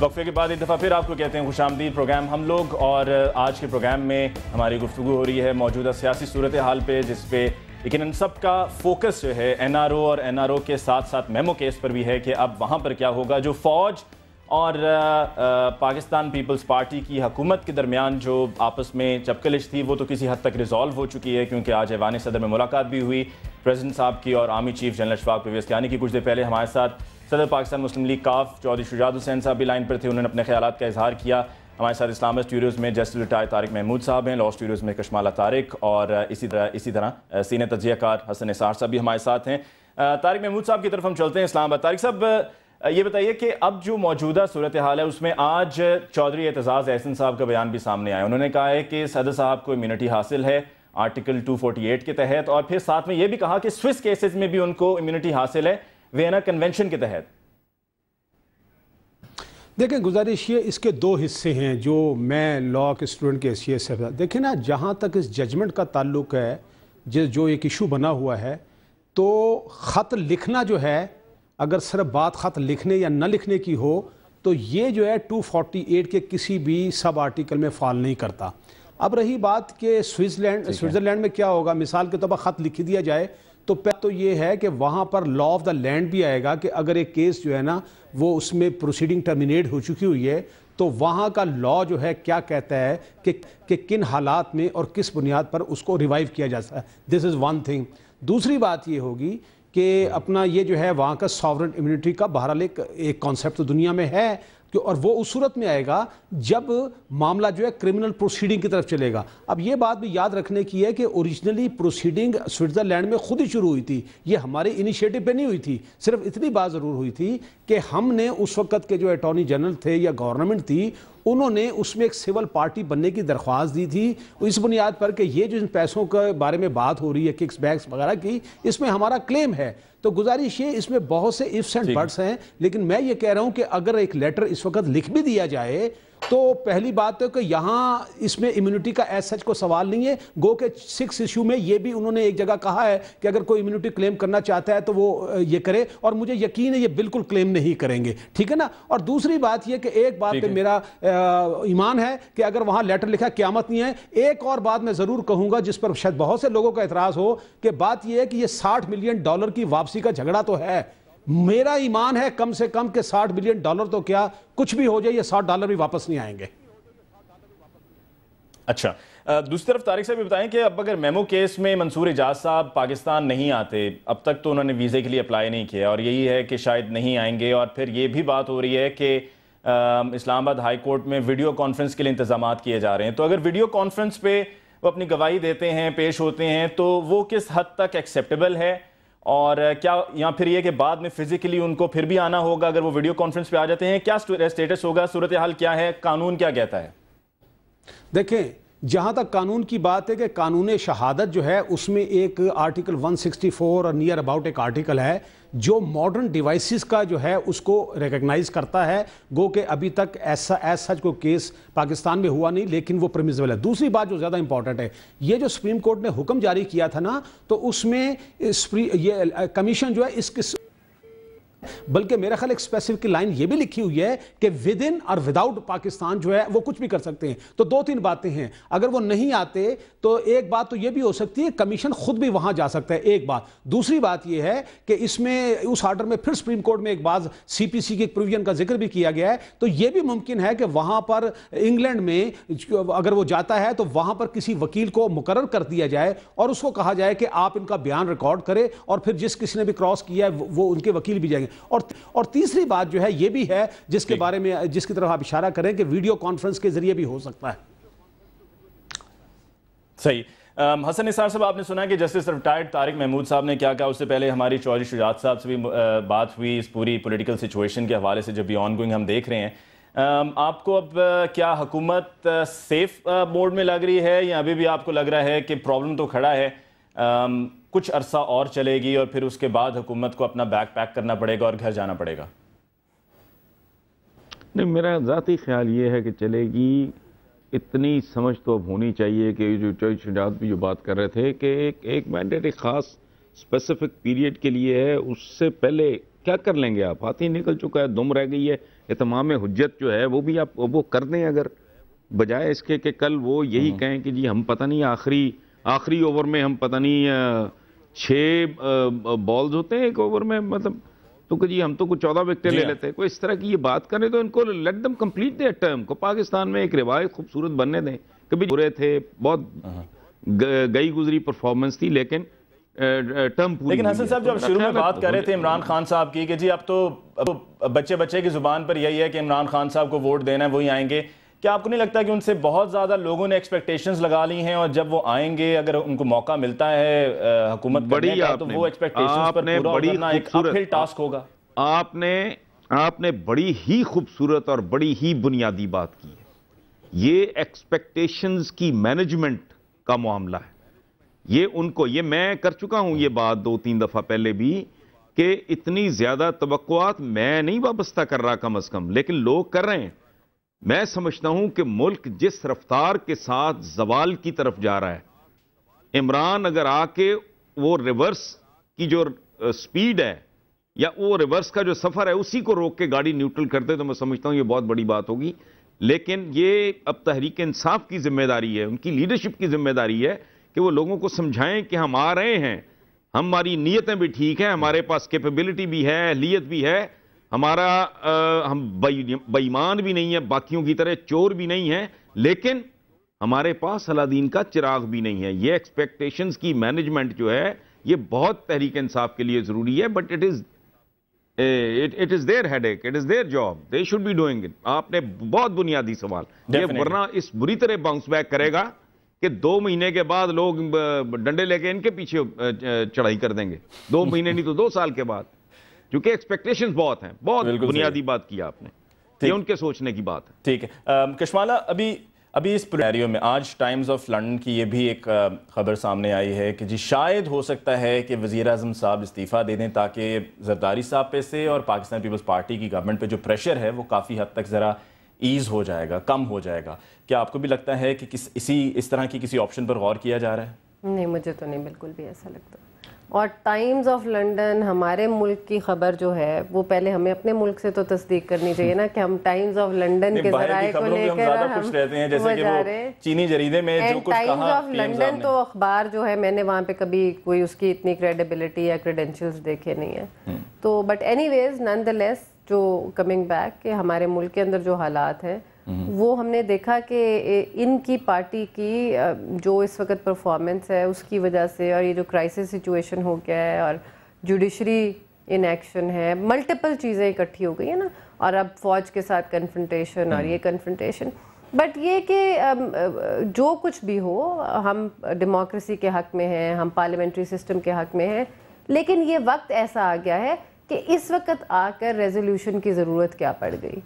وقفے کے بعد ایک دفعہ پھر آپ کو کہتے ہیں خوش آمدید پروگرام ہم لوگ، اور آج کے پروگرام میں ہماری گفتگو ہو رہی ہے موجودہ سیاسی صورتحال پہ، جس پہ لیکن ان سب کا فوکس جو ہے این آر او اور این آر او کے ساتھ ساتھ میمو کیس پر بھی ہے کہ اب وہاں پر کیا ہوگا. جو فوج اور پاکستان پیپلز پارٹی کی حکومت کے درمیان جو آپس میں چپکلش تھی وہ تو کسی حد تک ریزالو ہو چکی ہے، کیونکہ آج ایوان صدر میں ملاقات بھی ہوئی پریزیڈنٹ صاحب کی اور army chief general Ashfaq Parvez Kayani کی. کچھ دیر پہلے ہمارے ساتھ صدر پاکستان مسلم لیگ کاف چودھری شجاعت حسین صاحب بھی لائن پر تھے، انہوں نے اپنے خیالات کا اظہار کیا. ہمارے ساتھ اسلام آباد اسٹوڈیوز میں جسٹس ریٹائر طارق محمود صاحب ہیں، لاء اسٹوڈیوز میں کشمالہ طارق، اور اسی طرح سینئر تجزیہ کار حسن نثار صاحب بھی ہمارے ساتھ ہیں. طارق محمود صاحب کی طرف ہم چلتے ہیں اسلام آباد. طارق صاحب یہ بتائیے کہ اب جو موجودہ صورتحال ہے اس میں آج چودھری اعتزاز احسن صاحب کا بیان بھی سامنے آیا. انہوں نے کہا ہے کہ صدر صاحب کو امیونٹی حاصل ہے آرٹیکل 248 کے تحت، اور پھر ساتھ میں یہ بھی کہا کہ سوئس کیسز میں بھی ان کو امیونٹی حاصل ہے وینا کنونشن کے تحت. دیکھیں گزارش یہ اس کے دو حصے ہیں جو میں لاء کے اسٹوڈنٹ کے حیثیت سے دیکھیں نا، جہاں تک اس ججمنٹ کا تعلق ہے جو ایک ایشو بنا ہوا ہے، تو خط لکھنا جو ہے اگر صرف بات خط لکھنے یا نہ لکھنے کی ہو تو یہ جو ہے 248 کے کسی بھی سب آرٹیکل میں فال نہیں کرتا. اب رہی بات کہ سوئٹزرلینڈ میں کیا ہوگا، مثال کے طور پر خط لکھ دیا جائے تو پہلے تو یہ ہے کہ وہاں پر لاء آف دا لینڈ بھی آئے گا کہ اگر ایک کیس جو ہے نا وہ اس میں پروسیڈنگ ٹرمینیٹ ہو چکی ہوئی ہے تو وہاں کا لاء جو ہے کیا کہتا ہے کہ کن حالات میں اور کس بنیاد پر اس کو ریوائیو کیا جا سکتا ہے. دس از ون تھنگ. دوسری بات یہ ہوگی کہ اپنا یہ جو ہے وہاں کا ساورن امیونٹی کا بہرحال ایک کانسیپٹ تو دنیا میں ہے، اور وہ اس صورت میں آئے گا جب معاملہ جو ہے کرمنل پروسیڈنگ کی طرف چلے گا. اب یہ بات بھی یاد رکھنے کی ہے کہ اوریجنلی پروسیڈنگ سوئٹزرلینڈ میں خود ہی شروع ہوئی تھی، یہ ہمارے انیشیٹو پہ نہیں ہوئی تھی. صرف اتنی بات ضرور ہوئی تھی کہ ہم نے اس وقت کے جو اٹارنی جنرل تھے یا گورنمنٹ تھی، انہوں نے اس میں ایک سول پارٹی بننے کی درخواست دی تھی اس بنیاد پر کہ یہ جو ان پیسوں کے بارے میں بات ہو رہی ہے ککس بیکس وغیرہ کی، اس میں ہمارا کلیم ہے. تو گزارش یہ اس میں بہت سے ifs اینڈ بٹس ہیں، لیکن میں یہ کہہ رہا ہوں کہ اگر ایک لیٹر اس وقت لکھ بھی دیا جائے تو پہلی بات ہے کہ یہاں اس میں امیونٹی کا ایز سچ کو سوال نہیں ہے. گو کہ 6 ایشو میں یہ بھی انہوں نے ایک جگہ کہا ہے کہ اگر کوئی امیونٹی کلیم کرنا چاہتا ہے تو وہ یہ کرے، اور مجھے یقین ہے یہ بالکل کلیم نہیں کریں گے، ٹھیک ہے نا. اور دوسری بات یہ کہ ایک بات پہ میرا ایمان ہے کہ اگر وہاں لیٹر لکھا قیامت نہیں ہے. ایک اور بات میں ضرور کہوں گا جس پر شاید بہت سے لوگوں کا اعتراض ہو، کہ بات یہ ہے کہ یہ $60 ملین کی واپسی کا جھگڑا تو ہے. میرا ایمان ہے کم سے کم کہ $60 ملین تو کیا کچھ بھی ہو جائے یہ $60 بھی واپس نہیں آئیں گے. اچھا، دوسری طرف طارق صاحب یہ بتائیں کہ اب اگر میمو کیس میں منصور اعجاز صاحب پاکستان نہیں آتے، اب تک تو انہوں نے ویزے کے لیے اپلائی نہیں کیا اور یہی ہے کہ شاید نہیں آئیں گے، اور پھر یہ بھی بات ہو رہی ہے کہ اسلام آباد ہائی کورٹ میں ویڈیو کانفرنس کے لیے انتظامات کیے جا رہے ہیں. تو اگر ویڈیو کانفرنس پہ وہ اپنی گواہی دیتے ہیں، پیش ہوتے ہیں، تو وہ کس حد تک ایکسیپٹیبل ہے، اور کیا یا پھر یہ کہ بعد میں فزیکلی ان کو پھر بھی آنا ہوگا اگر وہ ویڈیو کانفرنس پہ آ جاتے ہیں؟ کیا اسٹیٹس ہوگا، صورتحال کیا ہے، قانون کیا کہتا ہے؟ دیکھیں جہاں تک قانون کی بات ہے کہ قانون شہادت جو ہے اس میں ایک آرٹیکل 164 اور نیئر اباؤٹ ایک آرٹیکل ہے جو ماڈرن ڈیوائسز کا جو ہے اس کو ریکگنائز کرتا ہے. گو کہ ابھی تک ایسا سچ کو کیس پاکستان میں ہوا نہیں، لیکن وہ پرمیزبل ہے. دوسری بات جو زیادہ امپورٹنٹ ہے، یہ جو سپریم کورٹ نے حکم جاری کیا تھا نا، تو اس میں یہ کمیشن جو ہے اس کے بلکہ میرا خیال ایک اسپیسیفک لائن یہ بھی لکھی ہوئی ہے کہ ود ان اور وداؤٹ پاکستان جو ہے وہ کچھ بھی کر سکتے ہیں. تو 2-3 باتیں ہیں. اگر وہ نہیں آتے تو ایک بات تو یہ بھی ہو سکتی ہے کمیشن خود بھی وہاں جا سکتا ہے، ایک بات. دوسری بات یہ ہے کہ اس میں اس آرڈر میں پھر سپریم کورٹ میں ایک بعض سی پی سی کی ایک پروویژن کا ذکر بھی کیا گیا ہے. تو یہ بھی ممکن ہے کہ وہاں پر انگلینڈ میں اگر وہ جاتا ہے تو وہاں پر کسی وکیل کو مقرر کر دیا جائے اور اس کو کہا جائے کہ آپ ان کا بیان ریکارڈ کرے، اور پھر جس کسی نے بھی کراس کیا ہے وہ ان کے وکیل بھی جائیں گے. اور تیسری بات جو ہے یہ بھی ہے جس کے بارے میں جس کی طرف آپ اشارہ کریں کہ ویڈیو کانفرنس کے ذریعے بھی ہو سکتا ہے. صحیح. حسن نثار صاحب، آپ نے سنا کہ جسٹس ریٹائرڈ طارق محمود صاحب نے کیا کہا. اس سے پہلے ہماری چودھری شجاعت صاحب سے بھی بات ہوئی اس پوری پولیٹیکل سچویشن کے حوالے سے جو بھی آن گوئنگ ہم دیکھ رہے ہیں. آپ کو اب کیا حکومت سیف موڈ میں لگ رہی ہے، یا ابھی بھی آپ کو لگ رہا ہے کہ پرابلم تو کھڑا ہے، کچھ عرصہ اور چلے گی اور پھر اس کے بعد حکومت کو اپنا بیگ پیک کرنا پڑے گا اور گھر جانا پڑے گا؟ نہیں، میرا ذاتی خیال یہ ہے کہ چلے گی. اتنی سمجھ تو اب ہونی چاہیے کہ جو چودھری شجاعت بھی جو بات کر رہے تھے کہ ایک مینڈیٹ ایک خاص اسپیسیفک پیریڈ کے لیے ہے، اس سے پہلے کیا کر لیں گے آپ؟ ہاتھ ہی نکل چکا ہے، دم رہ گئی ہے. اتمام حجت جو ہے وہ بھی آپ وہ کر دیں، اگر بجائے اس کے کہ کل وہ یہی کہیں کہ جی ہم پتہ نہیں آخری اوور میں ہم پتہ نہیں 6 بالز ہوتے ہیں ایک اوور میں، مطلب تو کہ جی ہم تو کچھ 14 وکٹیں لے لیتے ہیں. کوئی اس طرح کی یہ بات کریں تو ان کو let them complete their term کو پاکستان میں ایک روایت خوبصورت بننے دیں. کبھی برے تھے، بہت گئی گزری پرفارمنس تھی، لیکن ٹرم پوری. لیکن حسن صاحب، جو شروع میں بات کر رہے تھے عمران خان صاحب کی کہ جی اب تو بچے کی زبان پر یہی ہے کہ عمران خان صاحب کو ووٹ دینا ہے، وہی آئیں گے. کیا آپ کو نہیں لگتا کہ ان سے بہت زیادہ لوگوں نے ایکسپیکٹیشنز لگا لی ہیں، اور جب وہ آئیں گے اگر ان کو موقع ملتا ہے حکومت کرنے کا تو وہ ایکسپیکٹیشنز پر پورا اترنا ایک اپ ہل ٹاسک ہوگا؟ آپ نے بڑی ہی خوبصورت اور بڑی ہی بنیادی بات کی ہے. یہ ایکسپیکٹیشنز کی مینجمنٹ کا معاملہ ہے. یہ میں کر چکا ہوں یہ بات 2-3 دفعہ پہلے بھی، کہ اتنی زیادہ توقعات میں نہیں وابستہ کر رہا کم از کم، لیکن لوگ کر رہے ہیں. میں سمجھتا ہوں کہ ملک جس رفتار کے ساتھ زوال کی طرف جا رہا ہے، عمران اگر آ کے وہ ریورس کی جو سپیڈ ہے یا وہ ریورس کا جو سفر ہے اسی کو روک کے گاڑی نیوٹرل کرتے تو میں سمجھتا ہوں یہ بہت بڑی بات ہوگی. لیکن یہ اب تحریک انصاف کی ذمہ داری ہے، ان کی لیڈرشپ کی ذمہ داری ہے کہ وہ لوگوں کو سمجھائیں کہ ہم آ رہے ہیں، ہماری نیتیں بھی ٹھیک ہیں، ہمارے پاس کیپیبلٹی بھی ہے، اہلیت بھی ہے، ہم بے ایمان بھی نہیں ہیں، باقیوں کی طرح چور بھی نہیں ہیں، لیکن ہمارے پاس الادین کا چراغ بھی نہیں ہے. یہ ایکسپیکٹیشنز کی مینجمنٹ جو ہے یہ بہت تحریک انصاف کے لیے ضروری ہے. But it is their headache, it is their job, they should be doing it. آپ نے بہت بنیادی سوال یہ، ورنہ اس بری طرح باؤنس بیک کرے گا کہ 2 مہینے کے بعد لوگ ڈنڈے لے کے ان کے پیچھے چڑھائی کر دیں گے. 2 مہینے نہیں تو 2 سال کے بعد، کیونکہ ایکسپیکٹیشنز بہت ہیں. بہت بنیادی بات کی آپ نے، یہ ان کے سوچنے کی بات ہے. ٹھیک ہے کشمالہ، ابھی اس پرینیریو میں آج ٹائمز آف لنڈن کی یہ بھی ایک خبر سامنے آئی ہے کہ جی شاید ہو سکتا ہے کہ وزیر اعظم صاحب استعفیٰ دے دیں تاکہ زرداری صاحب پہ سے اور پاکستان پیپلز پارٹی کی گورنمنٹ پہ جو پریشر ہے وہ کافی حد تک ذرا ایز ہو جائے گا، کم ہو جائے گا. کیا آپ کو بھی لگتا ہے کہ اس طرح کی کسی آپشن پر غور کیا جا رہا ہے؟ نہیں، مجھے تو نہیں بالکل بھی ایسا لگتا. اور ٹائمز آف لنڈن ہمارے ملک کی خبر جو ہے وہ پہلے ہمیں اپنے ملک سے تو تصدیق کرنی چاہیے نا کہ ہم ٹائمز آف لنڈن کے ذرائع کو لے کر ہم رہتے ہیں، جیسے کہ وہ چینی جریدے میں جو کچھ کہا. ٹائمز آف لنڈن تو اخبار جو ہے میں نے وہاں پہ کبھی کوئی اس کی اتنی کریڈیبلٹی یا کریڈینشیلز دیکھے نہیں ہیں. تو بٹ اینی ویز نان دا لیس جو کمنگ بیک کہ ہمارے ملک کے اندر جو حالات ہیں وہ ہم نے دیکھا کہ ان کی پارٹی کی جو اس وقت پرفارمنس ہے اس کی وجہ سے، اور یہ جو کرائسس سچویشن ہو گیا ہے اور جوڈیشری ان ایکشن ہے، ملٹیپل چیزیں اکٹھی ہو گئی ہیں نا، اور اب فوج کے ساتھ کنفرنٹیشن اور یہ کنفرنٹیشن. بٹ یہ کہ جو کچھ بھی ہو ہم ڈیموکریسی کے حق میں ہیں، ہم پارلیمنٹری سسٹم کے حق میں ہیں، لیکن یہ وقت ایسا آ گیا ہے کہ اس وقت آ کر ریزولوشن کی ضرورت کیا پڑ گئی.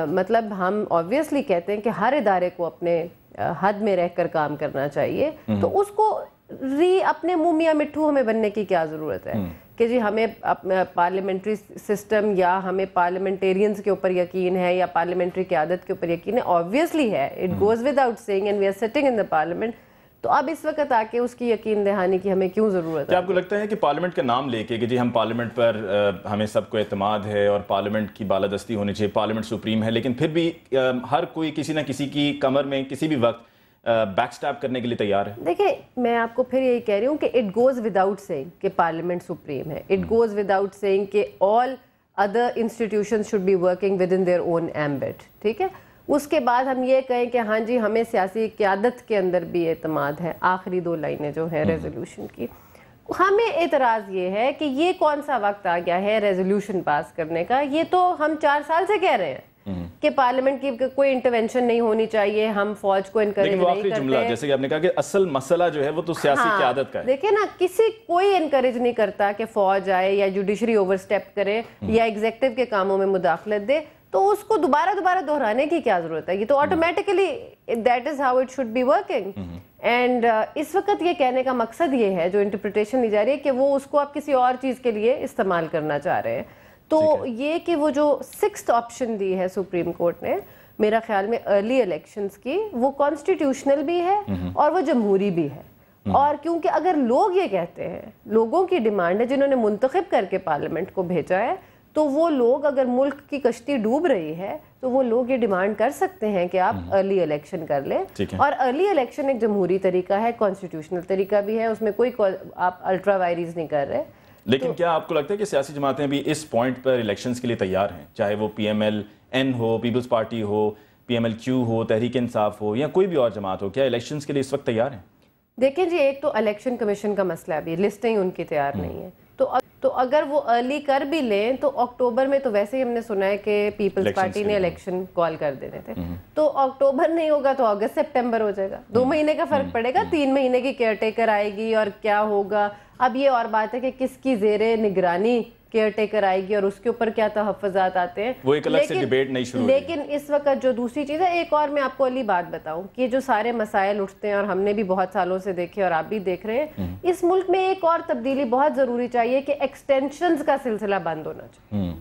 مطلب ہم آبویسلی کہتے ہیں کہ ہر ادارے کو اپنے حد میں رہ کر کام کرنا چاہیے، تو اس کو اپنے منہ میاں مٹھو ہمیں بننے کی کیا ضرورت ہے کہ جی ہمیں پارلیمنٹری سسٹم یا ہمیں پارلیمنٹیرینز کے اوپر یقین ہے یا پارلیمنٹری قیادت کے اوپر یقین ہے. آبویسلی ہے، it goes without saying and we are sitting in the parliament. تو اب اس وقت آ کے اس کی یقین دہانی کی ہمیں کیوں ضرورت ہے؟ کیا آپ کو لگتا ہے کہ پارلیمنٹ کا نام لے کے کہ جی ہم پارلیمنٹ پر ہمیں سب کو اعتماد ہے اور پارلیمنٹ کی بالادستی ہونی چاہیے، پارلیمنٹ سپریم ہے، لیکن پھر بھی ہر کوئی کسی نہ کسی کی کمر میں کسی بھی وقت بیک سٹیپ کرنے کے لیے تیار ہے؟ دیکھیں، میں آپ کو پھر یہی کہہ رہی ہوں کہ it goes without saying کہ پارلیمنٹ سپریم ہے، it goes without saying کہ all other institutions should be working within their own ambit. ٹھیک ہے، اس کے بعد ہم یہ کہیں کہ ہاں جی ہمیں سیاسی قیادت کے اندر بھی اعتماد ہے. آخری 2 لائنیں جو ہیں ریزولوشن کی، ہمیں اعتراض یہ ہے کہ یہ کون سا وقت آ گیا ہے ریزولوشن پاس کرنے کا؟ یہ تو ہم 4 سال سے کہہ رہے ہیں کہ پارلیمنٹ کی کوئی انٹرونشن نہیں ہونی چاہیے، ہم فوج کو انکریج نہیں کرتے. جیسے کہ آپ نے کہا کہ اصل مسئلہ جو ہے وہ تو سیاسی قیادت کا ہے. دیکھیں نا، کوئی انکریج نہیں کرتا کہ فوج آئے یا جوڈیشری اوور سٹیپ کرے یا ایگزیکٹو کے کاموں میں مداخلت دے، تو اس کو دوبارہ دہرانے کی کیا ضرورت ہے؟ یہ تو automatically that is how it should be working. And اس وقت یہ کہنے کا مقصد یہ ہے، جو انٹرپریٹیشن لی جا رہی ہے، کہ وہ اس کو آپ کسی اور چیز کے لیے استعمال کرنا چاہ رہے ہیں. تو یہ کہ وہ جو 6th آپشن دی ہے سپریم کورٹ نے میرا خیال میں ارلی الیکشنز کی، وہ کانسٹیٹیوشنل بھی ہے اور وہ جمہوری بھی ہے. اور کیونکہ اگر لوگ یہ کہتے ہیں, لوگوں کی ڈیمانڈ ہے جنہوں نے منتخب کر کے پارلیمنٹ کو بھیجا ہے, تو وہ لوگ اگر ملک کی کشتی ڈوب رہی ہے تو وہ لوگ یہ ڈیمانڈ کر سکتے ہیں کہ آپ ارلی الیکشن کر لیں. اور ارلی الیکشن ایک جمہوری طریقہ ہے, کانسٹیٹیوشنل طریقہ بھی ہے, اس میں کوئی آپ الٹرا وائریز نہیں کر رہے. لیکن کیا آپ کو لگتا ہے کہ سیاسی جماعتیں بھی اس پوائنٹ پر الیکشنز کے لیے تیار ہیں, چاہے وہ پی ایم ایل این ہو, پیپلز پارٹی ہو, پی ایم ایل کیو ہو, تحریک انصاف ہو, یا کوئی بھی اور جماعت ہو, کیا الیکشنز کے لیے اس وقت تیار ہیں؟ دیکھیں جی, ایک تو الیکشن کمیشن کا مسئلہ بھی, لسٹیں ان کی تیار نہیں ہے, تو اگر وہ ارلی کر بھی لیں تو اکتوبر میں, تو ویسے ہی ہم نے سنا ہے کہ پیپلز پارٹی نے الیکشن کال کر دینے تھے, تو اکتوبر نہیں ہوگا تو اگست سپٹمبر ہو جائے گا, 2 مہینے کا فرق پڑے گا, 3 مہینے کی کیئر ٹیکر آئے گی اور کیا ہوگا. اب یہ اور بات ہے کہ کس کی زیر نگرانی کیئر ٹیکر آئے گی اور اس کے اوپر کیا تحفظات آتے ہیں, وہ ایک الگ سے ڈیبیٹ نہیں شروع ہوگی. لیکن اس وقت جو دوسری چیز ہے, ایک اور میں آپ کو علی بات بتاؤں کہ جو سارے مسائل اٹھتے ہیں اور ہم نے بھی بہت سالوں سے دیکھے اور آپ بھی دیکھ رہے ہیں, اس ملک میں ایک اور تبدیلی بہت ضروری چاہیے کہ ایکسٹینشنز کا سلسلہ بند ہونا چاہیے,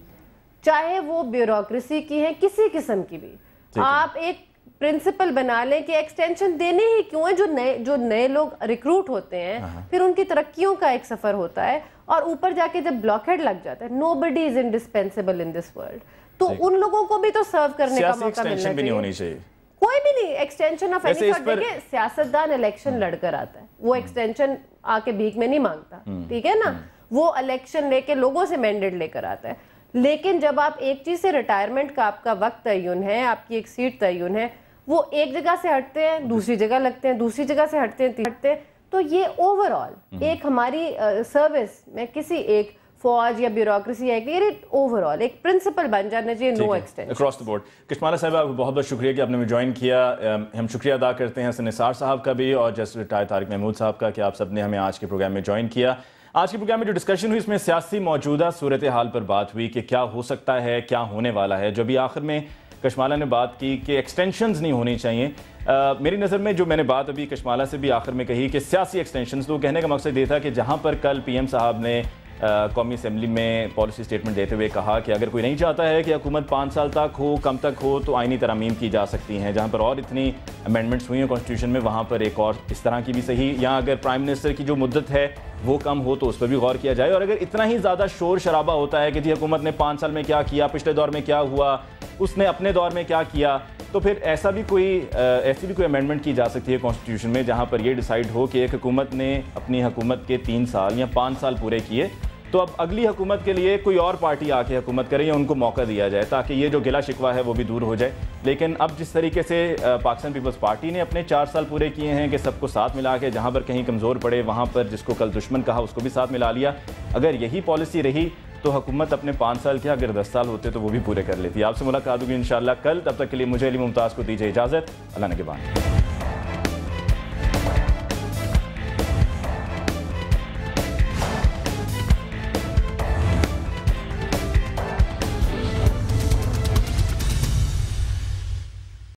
چاہے وہ بیوروکریسی کی ہے, کسی قسم کی بھی. آپ ایک پرنسپل بنا لیں کہ ایکسٹینشن دینے ہی کیوں ہیں, جو نئے لوگ ریکروٹ ہوتے ہیں, پھر ان کی ترقیوں کا ایک سفر ہوتا ہے, اور اوپر جا کے جب بلاک ہیڈ لگ جاتا ہے, nobody is indispensable in this world, تو ان لوگوں کو بھی تو سرو کرنے کا موقع ملنا چاہیے. کوئی بھی نہیں ایکسٹینشن آف اینی سارٹ. دیکھیں سیاستدان الیکشن لڑ کر آتا ہے, وہ ایکسٹینشن آ کے بھیک میں نہیں مانگتا, ٹھیک ہے نا, وہ الیکشن لے کے لوگوں سے مینڈیٹ لے کر آتا ہے. لیکن جب آپ ایک چیز سے ریٹائرمنٹ کا آپ کا وقت تعین ہے, آپ کی ایک سیٹ تعین ہے, وہ ایک جگہ سے ہٹتے ہیں دوسری جگہ لگتے ہیں, دوسری جگہ سے ہٹتے ہیں, تو یہ اوور آل ایک ہماری سروس میں کسی ایک فوج یا بیوروکریسی ہے کہ اوور آل ایک پرنسپل بن جانا چاہیے, نو extension across the board. Kashmala صاحب, آپ کو بہت بہت شکریہ کہ آپ نے ہمیں جوائن کیا. ہم شکریہ ادا کرتے ہیں حسن نثار صاحب کا بھی اور جسٹس ریٹائر طارق محمود صاحب کا کہ آپ سب نے ہمیں آج کے پروگرام میں جوائن کیا. آج کے پروگرام میں جو ڈسکشن ہوئی اس میں سیاسی موجودہ صورتحال پر بات ہوئی کہ کیا ہو سکتا ہے, کیا ہونے والا ہے. جو بھی آخر میں کشمالہ نے بات کی کہ ایکسٹینشنز نہیں ہونی چاہیے, میری نظر میں جو میں نے بات ابھی کشمالہ سے بھی آخر میں کہی کہ سیاسی ایکسٹینشنز, تو کہنے کا مقصد یہ تھا کہ جہاں پر کل پی ایم صاحب نے قومی اسمبلی میں پالیسی سٹیٹمنٹ دیتے ہوئے کہا کہ اگر کوئی نہیں چاہتا ہے کہ حکومت 5 سال تک ہو, کم تک ہو, تو آئینی ترامیم کی جا سکتی ہیں. جہاں پر اور اتنی امینڈمنٹس ہوئی ہیں کانسٹیٹیوشن میں, وہاں پر ایک اور اس طرح کی بھی صحیح, یا اگر پرائم منسٹر کی جو مدت ہے وہ کم ہو تو اس پر بھی غور کیا جائے. اور اگر اتنا ہی زیادہ شور شرابہ ہوتا ہے کہ جی حکومت نے 5 سال میں کیا کیا, پچھلے دور میں کیا ہوا, اس نے اپنے دور میں کیا کیا, تو پھر ایسی بھی کوئی امینڈمنٹ کی جا سکتی ہے کانسٹیٹیوشن میں جہاں پر یہ ڈیسائیڈ ہو کہ ایک حکومت نے اپنی حکومت کے 3 سال یا 5 سال پورے کیے, تو اب اگلی حکومت کے لیے کوئی اور پارٹی آ کے حکومت کرے یا ان کو موقع دیا جائے تاکہ یہ جو گلا شکوہ ہے وہ بھی دور ہو جائے. لیکن اب جس طریقے سے پاکستان پیپلز پارٹی نے اپنے 4 سال پورے کیے ہیں کہ سب کو ساتھ ملا کے, جہاں پر کہیں کمزور پڑے وہاں پر جس کو کل دشمن کہا اس کو بھی ساتھ ملا لیا, اگر یہی پالیسی رہی تو حکومت اپنے 5 سال کے اگر 10 سال ہوتے تو وہ بھی پورے کر لیتی. آپ سے ملاقات ہوگی انشاءاللہ کل, تب تک کے لیے مجھے علی ممتاز کو دیجیے اجازت. اللہ نگہبان.